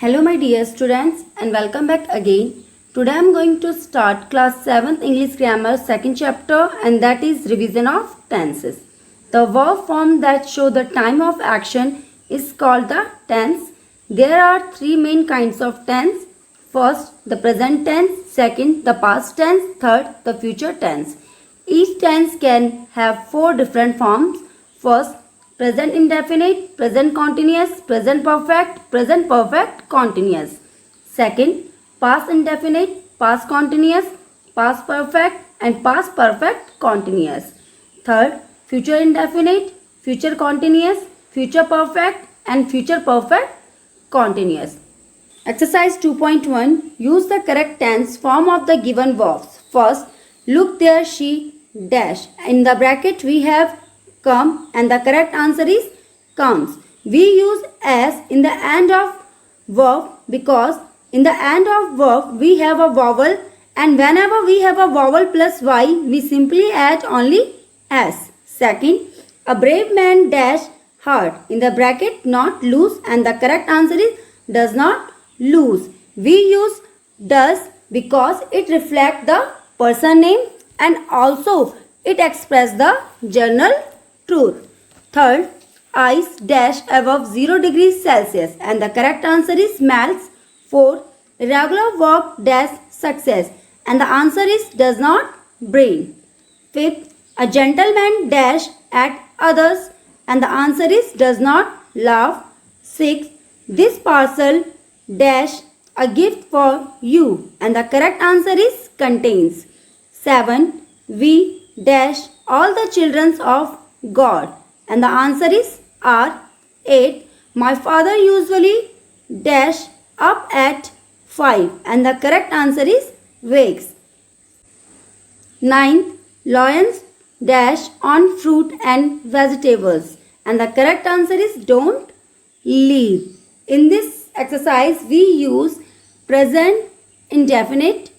Hello my dear students and welcome back again. Today I am going to start class 7th English grammar second chapter, and that is revision of tenses. The verb form that show the time of action is called the tense. There are three main kinds of tense. First, the present tense. Second, the past tense. Third, the future tense. Each tense can have four different forms. First, present indefinite, present continuous, present perfect continuous. Second, past indefinite, past continuous, past perfect and past perfect continuous. Third, future indefinite, future continuous, future perfect and future perfect continuous. Exercise 2.1. Use the correct tense form of the given verbs. First, look there she dash. In the bracket we have come and the correct answer is comes. We use s in the end of verb because in the end of verb we have a vowel, and whenever we have a vowel plus y we simply add only s. Second, a brave man dash hard. In the bracket not lose, and the correct answer is does not lose. We use does because it reflects the person name and also it expresses the general truth. Third, ice dash above 0 degrees Celsius, and the correct answer is melts. Fourth, regular work dash success, and the answer is does not bring. Fifth, a gentleman dash at others, and the answer is does not laugh. Sixth, this parcel dash a gift for you, and the correct answer is contains. 7. We dash all the children of God, and the answer is are. 8. My father usually dash up at 5, and the correct answer is wakes. 9. Lions dash on fruit and vegetables, and the correct answer is don't leave. In this exercise we use present indefinite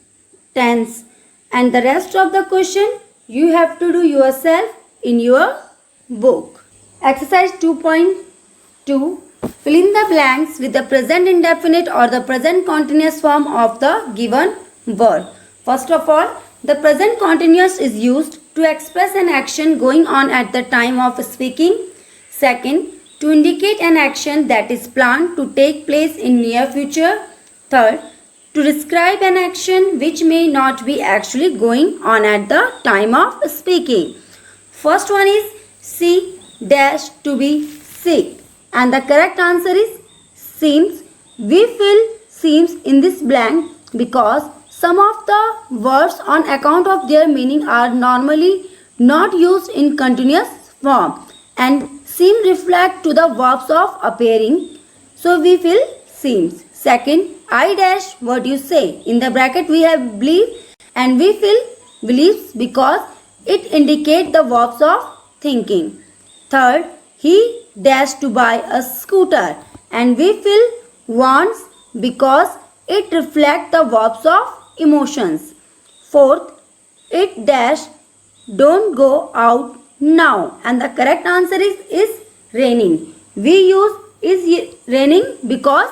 tense, and the rest of the question you have to do yourself in your book. Exercise 2.2. Fill in the blanks with the present indefinite or the present continuous form of the given verb. First of all, the present continuous is used to express an action going on at the time of speaking. Second, to indicate an action that is planned to take place in near future. Third, to describe an action which may not be actually going on at the time of speaking. First one is she dash to be sick, and the correct answer is seems. We fill seems in this blank because some of the words on account of their meaning are normally not used in continuous form and seem reflect to the verbs of appearing, so we fill seems. Second, I dash what you say. In the bracket we have believe, and we fill believes because it indicates the verbs of thinking. Third, he dash to buy a scooter, and we fill wants because it reflects the verbs of emotions. Fourth, it dash don't go out now, and the correct answer is raining. We use is raining because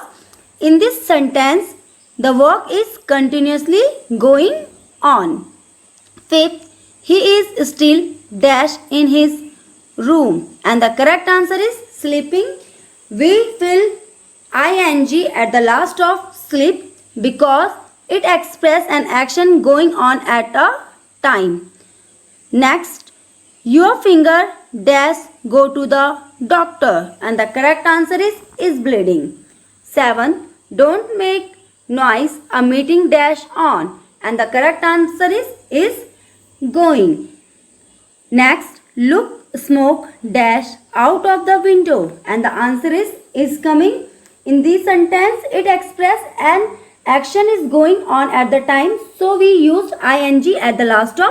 in this sentence the work is continuously going on. Fifth, he is still dash in his room, and the correct answer is sleeping. We fill ing at the last of sleep because it expresses an action going on at a time. Next, your finger dash go to the doctor, and the correct answer is bleeding. 7. Don't make noise, a meeting dash on, and the correct answer is going. Next, look smoke dash out of the window, and the answer is coming. In this sentence it expresses an action is going on at the time, so we use ing at the last of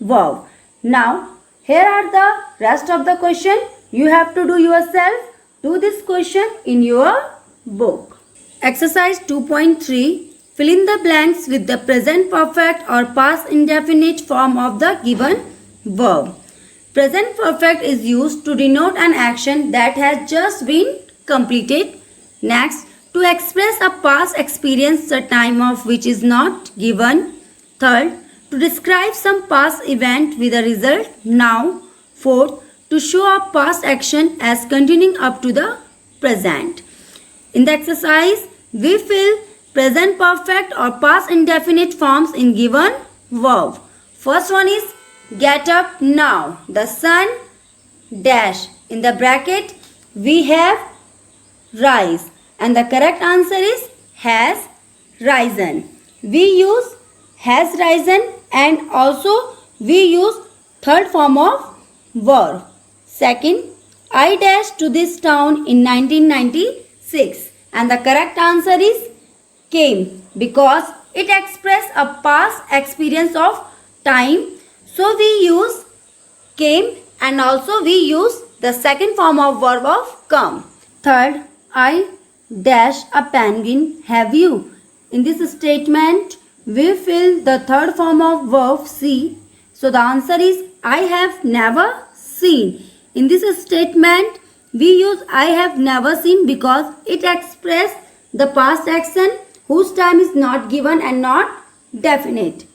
verb. Now here are the rest of the question. You have to do yourself. Do this question in your book. Exercise 2.3. Fill in the blanks with the present perfect or past indefinite form of the given verb. Present perfect is used to denote an action that has just been completed. Next, to express a past experience the time of which is not given. Third, to describe some past event with a result now. Fourth, to show a past action as continuing up to the present. In the exercise, we fill present perfect or past indefinite forms in given verb. First one is get up now. The sun dash. In the bracket, we have rise. And the correct answer is has risen. We use has risen and also we use third form of verb. Second, I dashed to this town in 1996 and the correct answer is came because it expresses a past experience of time. So we use came and also we use the second form of verb of come. Third, I dash a penguin. Have you? In this statement, we fill the third form of verb see. So the answer is I have never seen. In this statement, we use I have never seen because it expresses the past action whose time is not given and not definite.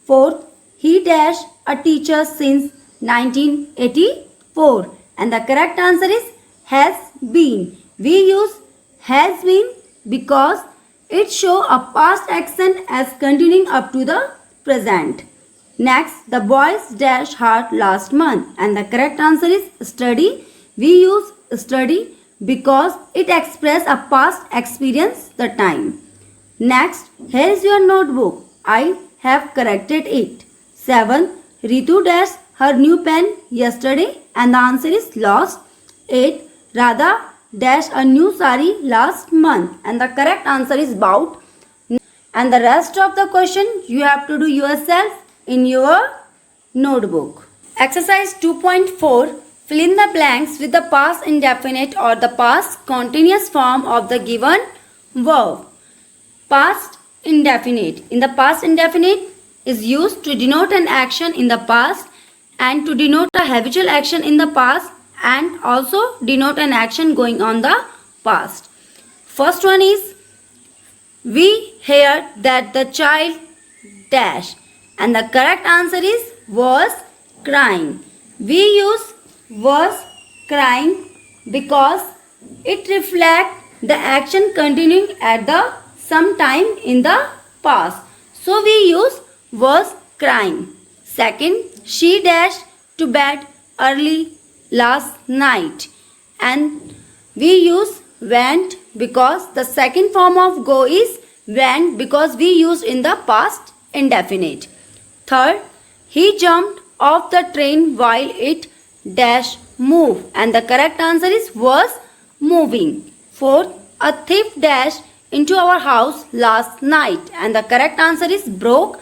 Fourth, he dashed a teacher since 1984 and the correct answer is has been. We use has been because it shows a past action as continuing up to the present. Next, the boys dash hard last month and the correct answer is study. We use study because it expresses a past experience the time. Next, here is your notebook. I have corrected it. 7. Ritu dashed her new pen yesterday and the answer is lost. 8. Radha dashed a new sari last month and the correct answer is bought. And the rest of the question you have to do yourself in your notebook. Exercise 2.4. Fill in the blanks with the past indefinite or the past continuous form of the given verb. Past indefinite. In the past indefinite is used to denote an action in the past and to denote a habitual action in the past and also denote an action going on the past. First one is we heard that the child dash and the correct answer is was crying. We use was crying because it reflects the action continuing at the some time in the past. So we use was crying. Second, she dashed to bed early last night and we use went because the second form of go is went because we used in the past indefinite. Third, he jumped off the train while it dash move and the correct answer is was moving. Fourth, a thief dashed into our house last night and the correct answer is broke.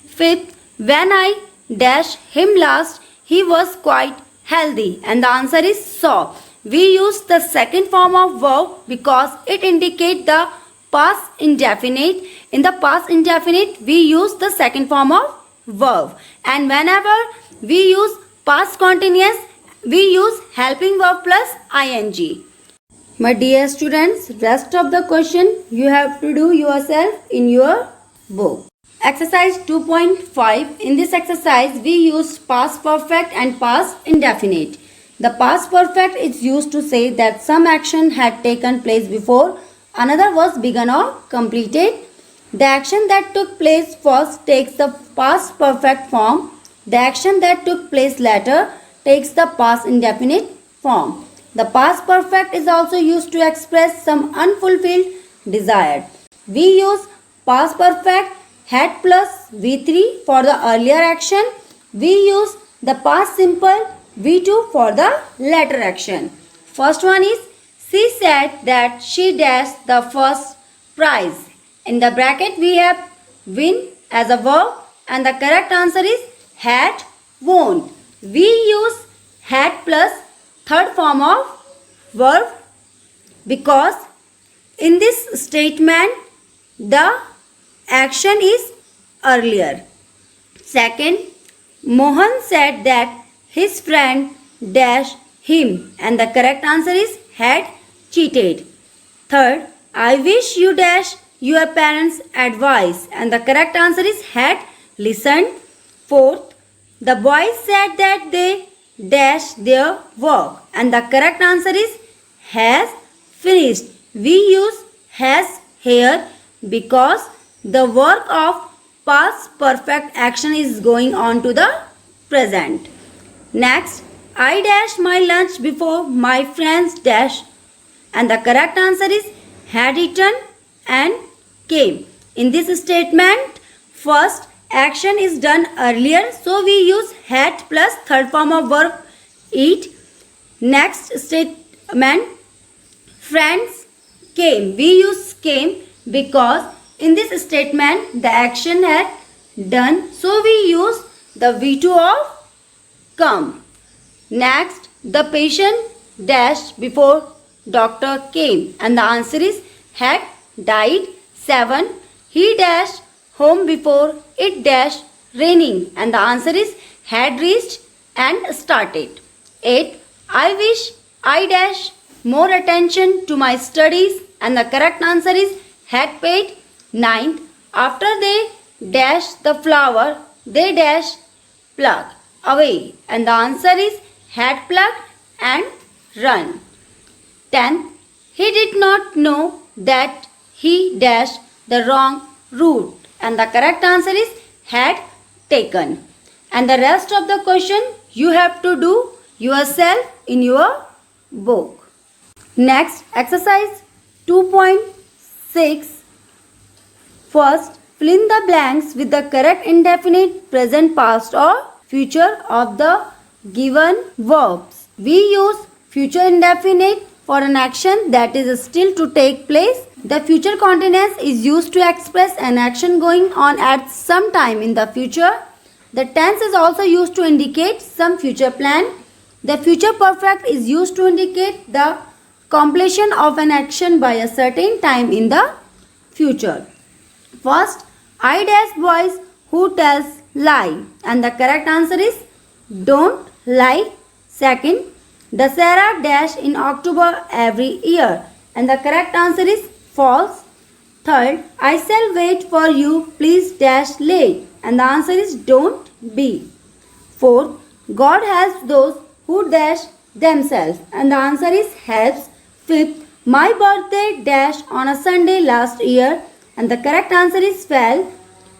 Fifth, when I dashed him last, he was quite healthy and the answer is saw. We use the second form of verb because it indicates the past indefinite. In the past indefinite, we use the second form of verb and whenever we use past continuous, we use helping verb plus ing. My dear students, rest of the question you have to do yourself in your book. Exercise 2.5. In this exercise, we used past perfect and past indefinite. The past perfect is used to say that some action had taken place before another was begun or completed. The action that took place first takes the past perfect form. The action that took place later takes the past indefinite form. The past perfect is also used to express some unfulfilled desire. We use past perfect had plus V3 for the earlier action. We use the past simple V2 for the later action. First one is she said that she dashed the first prize. In the bracket we have win as a verb and the correct answer is had won. We use had plus third form of verb because in this statement the action is earlier. Second, Mohan said that his friend dashed him and the correct answer is had cheated. Third, I wish you dash your parents' advice. And the correct answer is had listened. Fourth, the boys said that they dash their work. And the correct answer is has finished. We use has here because the work of past perfect action is going on to the present. Next, I dash my lunch before my friends dash. And the correct answer is had eaten and came. In this statement, first action is done earlier, so we use had plus third form of verb eat. Next statement, friends came. We use came because in this statement the action had done, so we use the V2 of come. Next, the patient dash before doctor came, and the answer is had died. 7. He dashed home before it dashed raining, and the answer is had reached and started. 8. I wish I dash more attention to my studies, and the correct answer is had paid. 9. After they dash the flower, they dash pluck away, and the answer is had plucked and run. 10. He did not know that he dashed the wrong route, and the correct answer is had taken. And the rest of the question you have to do yourself in your book. Next, exercise 2.6. First, fill in the blanks with the correct indefinite present, past or future of the given verbs. We use future indefinite for an action that is still to take place. The future continuous is used to express an action going on at some time in the future. The tense is also used to indicate some future plan. The future perfect is used to indicate the completion of an action by a certain time in the future. First, I dash boys who tells lie, and the correct answer is don't lie. Second, the Sarah dash in October every year, and the correct answer is false. Third, I shall wait for you, please dash late, and the answer is don't be. Fourth, God helps those who dash themselves, and the answer is helps. Fifth, my birthday dash on a Sunday last year, and the correct answer is fell.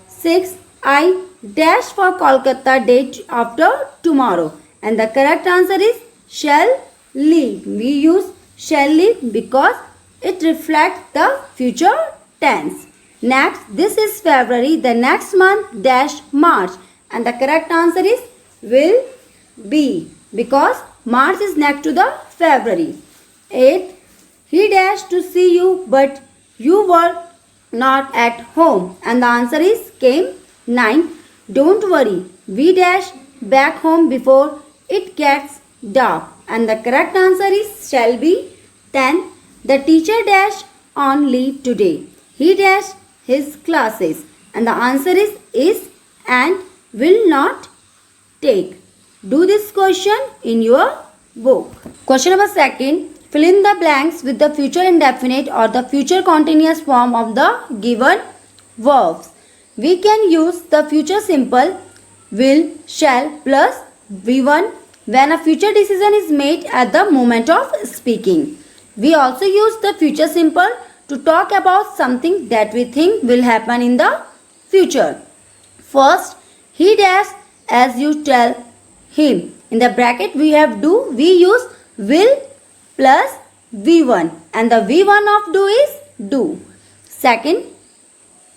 Sixth, I dash for Kolkata date after tomorrow, and the correct answer is shall leave. We use shall leave because it reflects the future tense. Next, this is February, the next month dash March, and the correct answer is will be because March is next to the February. 8th, he dashed to see you but you were not at home, and the answer is came. 9th, don't worry, we dash back home before it gets dark, and the correct answer is shall be. 10th, the teacher dash on leave today. He dash his classes, and the answer is and will not take. Do this question in your book. Question number 2. Fill in the blanks with the future indefinite or the future continuous form of the given verbs. We can use the future simple will, shall plus V1 when a future decision is made at the moment of speaking. We also use the future simple to talk about something that we think will happen in the future. First, he dash as you tell him. In the bracket we have do. We use will plus V1 and the V1 of do is do. Second,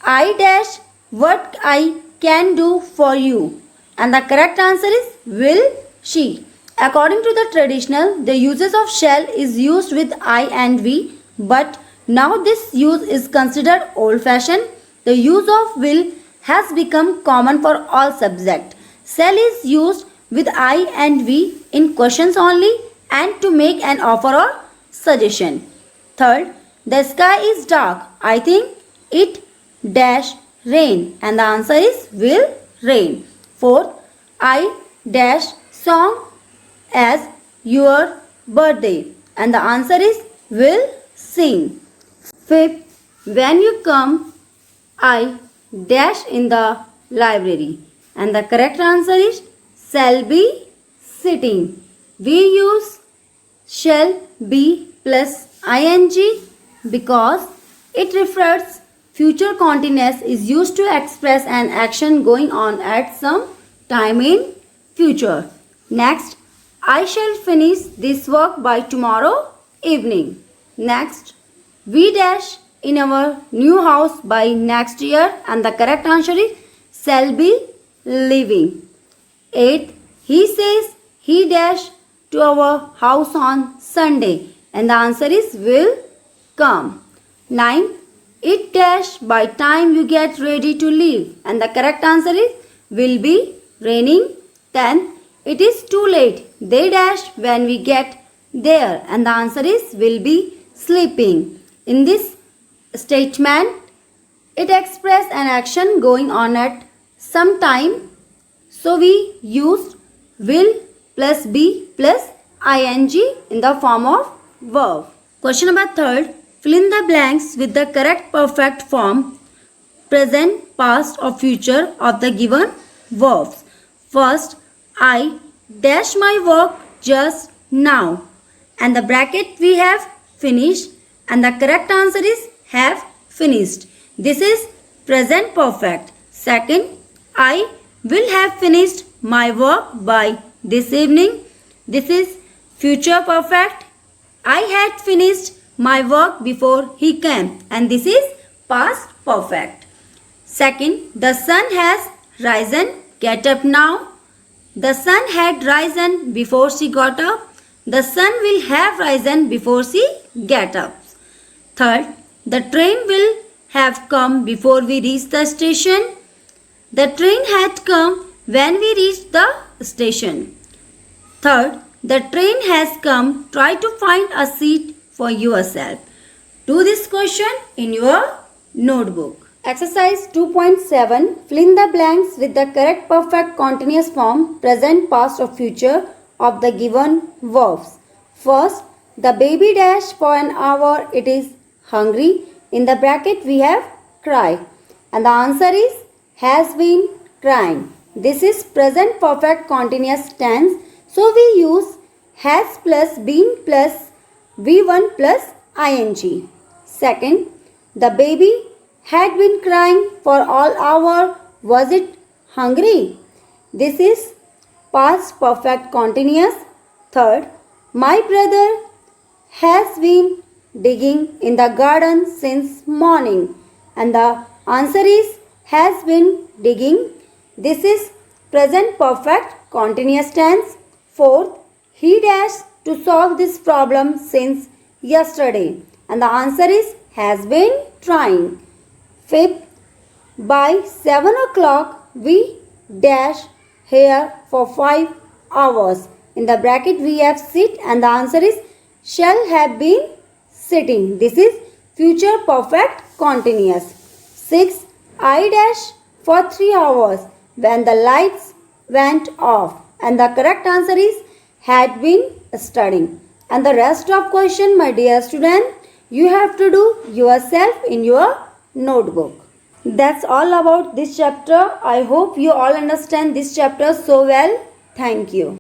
I dash what I can do for you, and the correct answer is will she. According to the traditional, the uses of shall is used with I and we, but now this use is considered old-fashioned. The use of will has become common for all subjects. Shall is used with I and we in questions only and to make an offer or suggestion. Third, the sky is dark. I think it dash rain, and the answer is will rain. Fourth, I dash song as your birthday, and the answer is will sing. Fifth, when you come, I dash in the library. And the correct answer is shall be sitting. We use shall be plus ing because it refers future continuous is used to express an action going on at some time in future. Next, I shall finish this work by tomorrow evening. Next, we dash in our new house by next year and the correct answer is shall be living. 8th, he says he dash to our house on Sunday and the answer is will come. 9th, it dash by time you get ready to leave and the correct answer is will be raining. 10th, it is too late. They dash when we get there and the answer is will be sleeping. In this statement, it expresses an action going on at some time. So we used will plus be plus ing in the form of verb. Question number 3rd. Fill in the blanks with the correct perfect form, present, past or future of the given verbs. First, I dash my work just now. And the bracket we have finished and the correct answer is have finished. This is present perfect. Second, I will have finished my work by this evening. This is future perfect. I had finished my work before he came and this is past perfect. Second, the sun has risen. Get up now. The sun had risen before she got up. The sun will have risen before she get up. Third, the train will have come before we reach the station. The train had come when we reached the station. Third, the train has come. Try to find a seat for yourself. Do this question in your notebook. Exercise 2.7. Fill in the blanks with the correct perfect continuous form, present, past or future of the given verbs. First, the baby dash for an hour. It is hungry. In the bracket we have cry. And the answer is has been crying. This is present perfect continuous tense. So we use has plus been plus V1 plus ing. Second, the baby had been crying for all hour. Was it hungry? This is past perfect continuous. Third, my brother has been digging in the garden since morning. And the answer is has been digging. This is present perfect continuous tense. Fourth, he dashed to solve this problem since yesterday. And the answer is has been trying. Fifth, by 7 o'clock we dash here for 5 hours. In the bracket we have sit and the answer is shall have been sitting. This is future perfect continuous. 6. I dash for 3 hours when the lights went off. And the correct answer is had been studying. And the rest of question, my dear student, you have to do yourself in your notebook. That's all about this chapter. I hope you all understand this chapter so well. Thank you.